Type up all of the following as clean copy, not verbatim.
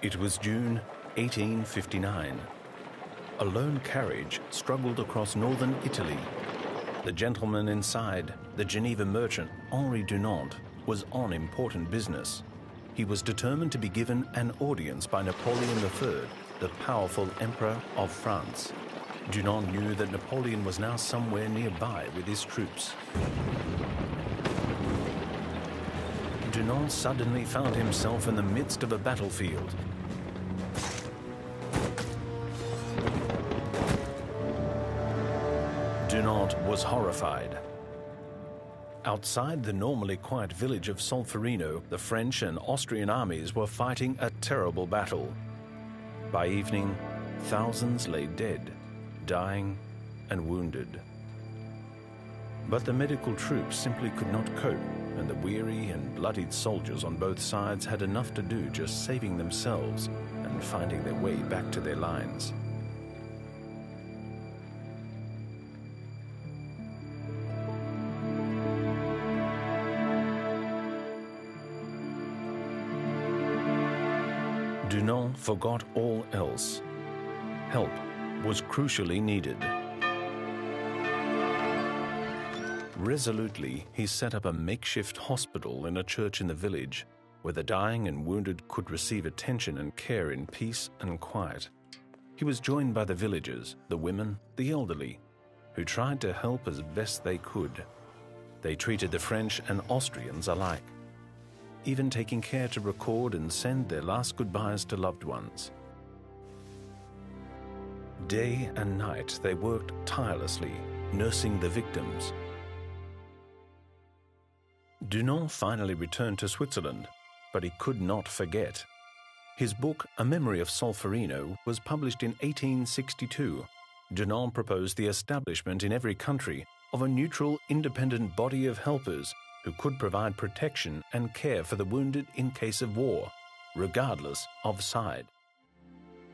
It was June 1859. A lone carriage struggled across northern Italy. The gentleman inside, the Geneva merchant Henri Dunant, was on important business. He was determined to be given an audience by Napoleon III, the powerful Emperor of France. Dunant knew that Napoleon was now somewhere nearby with his troops. Dunant suddenly found himself in the midst of a battlefield. Dunant was horrified. Outside the normally quiet village of Solferino, the French and Austrian armies were fighting a terrible battle. By evening, thousands lay dead, dying and wounded. But the medical troops simply could not cope, and the weary and bloodied soldiers on both sides had enough to do just saving themselves and finding their way back to their lines. Dunant forgot all else. Help was crucially needed. Resolutely, he set up a makeshift hospital in a church in the village, where the dying and wounded could receive attention and care in peace and quiet. He was joined by the villagers, the women, the elderly, who tried to help as best they could. They treated the French and Austrians alike, even taking care to record and send their last goodbyes to loved ones. Day and night they worked tirelessly, nursing the victims. Dunant finally returned to Switzerland, but he could not forget. His book, A Memory of Solferino, was published in 1862. Dunant proposed the establishment in every country of a neutral, independent body of helpers who could provide protection and care for the wounded in case of war, regardless of side.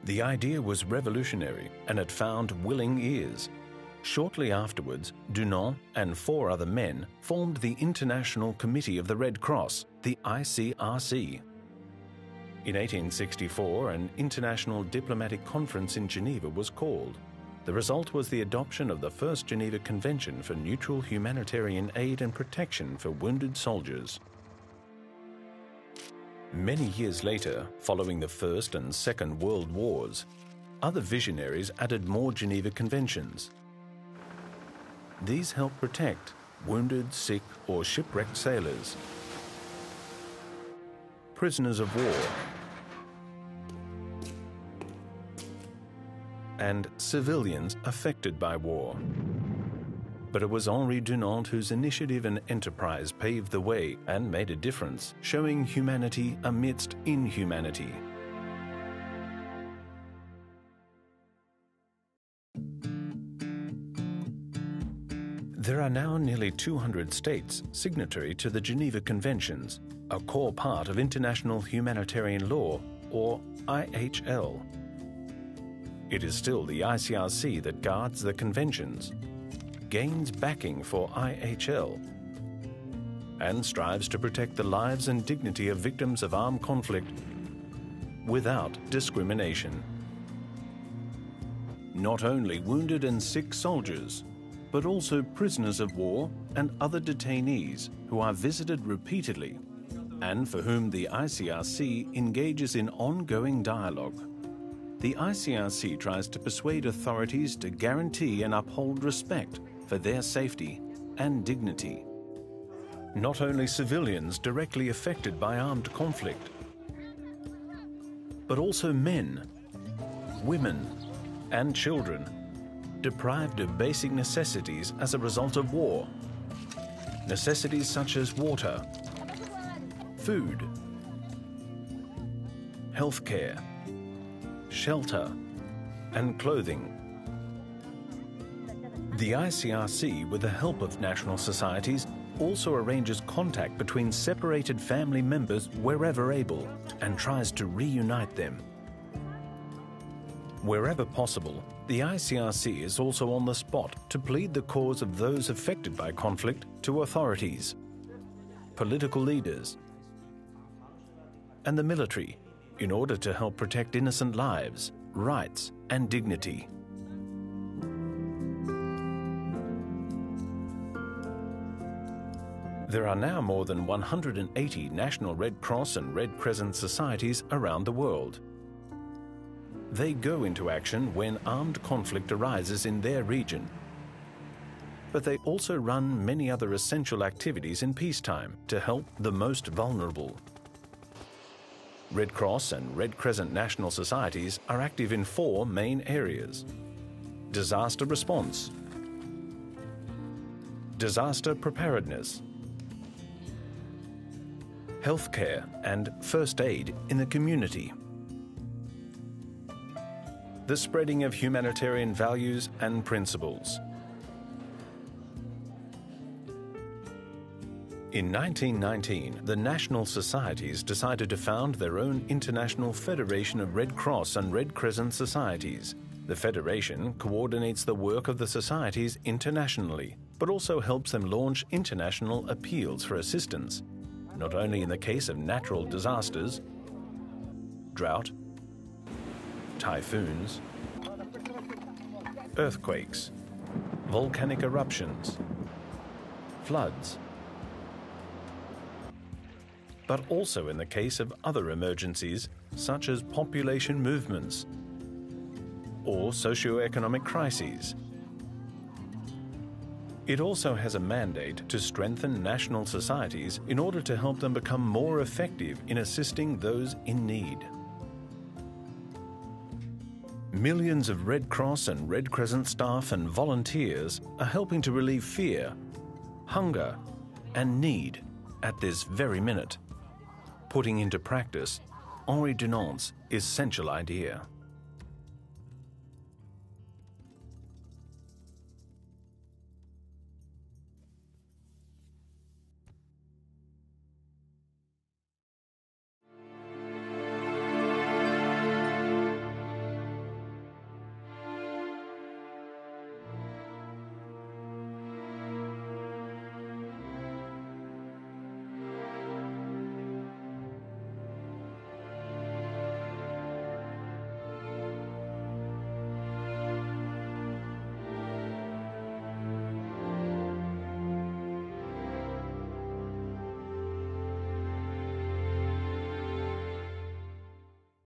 The idea was revolutionary and it found willing ears. Shortly afterwards, Dunant and 4 other men formed the International Committee of the Red Cross, the ICRC. In 1864, an international diplomatic conference in Geneva was called. The result was the adoption of the First Geneva Convention for neutral humanitarian aid and protection for wounded soldiers. Many years later, following the First and Second World Wars, other visionaries added more Geneva Conventions. These help protect wounded, sick, or shipwrecked sailors, prisoners of war, and civilians affected by war. But it was Henri Dunant whose initiative and enterprise paved the way and made a difference, showing humanity amidst inhumanity. There are now nearly 200 states signatory to the Geneva Conventions, a core part of international humanitarian law, or IHL. It is still the ICRC that guards the conventions, gains backing for IHL, and strives to protect the lives and dignity of victims of armed conflict without discrimination. Not only wounded and sick soldiers, but also prisoners of war and other detainees who are visited repeatedly and for whom the ICRC engages in ongoing dialogue. The ICRC tries to persuade authorities to guarantee and uphold respect for their safety and dignity. Not only civilians directly affected by armed conflict, but also men, women, and children deprived of basic necessities as a result of war. Necessities such as water, food, healthcare, shelter, and clothing. The ICRC, with the help of national societies, also arranges contact between separated family members wherever able and tries to reunite them. Wherever possible, the ICRC is also on the spot to plead the cause of those affected by conflict to authorities, political leaders, and the military in order to help protect innocent lives, rights, and dignity. There are now more than 180 National Red Cross and Red Crescent societies around the world. They go into action when armed conflict arises in their region. But they also run many other essential activities in peacetime to help the most vulnerable. Red Cross and Red Crescent national societies are active in 4 main areas: disaster response, disaster preparedness, healthcare and first aid in the community, the spreading of humanitarian values and principles. In 1919, the national societies decided to found their own International Federation of Red Cross and Red Crescent Societies. The federation coordinates the work of the societies internationally, but also helps them launch international appeals for assistance, not only in the case of natural disasters, drought, typhoons, earthquakes, volcanic eruptions, floods, but also in the case of other emergencies such as population movements or socio-economic crises. It also has a mandate to strengthen national societies in order to help them become more effective in assisting those in need. Millions of Red Cross and Red Crescent staff and volunteers are helping to relieve fear, hunger, and need at this very minute, putting into practice Henri Dunant's essential idea.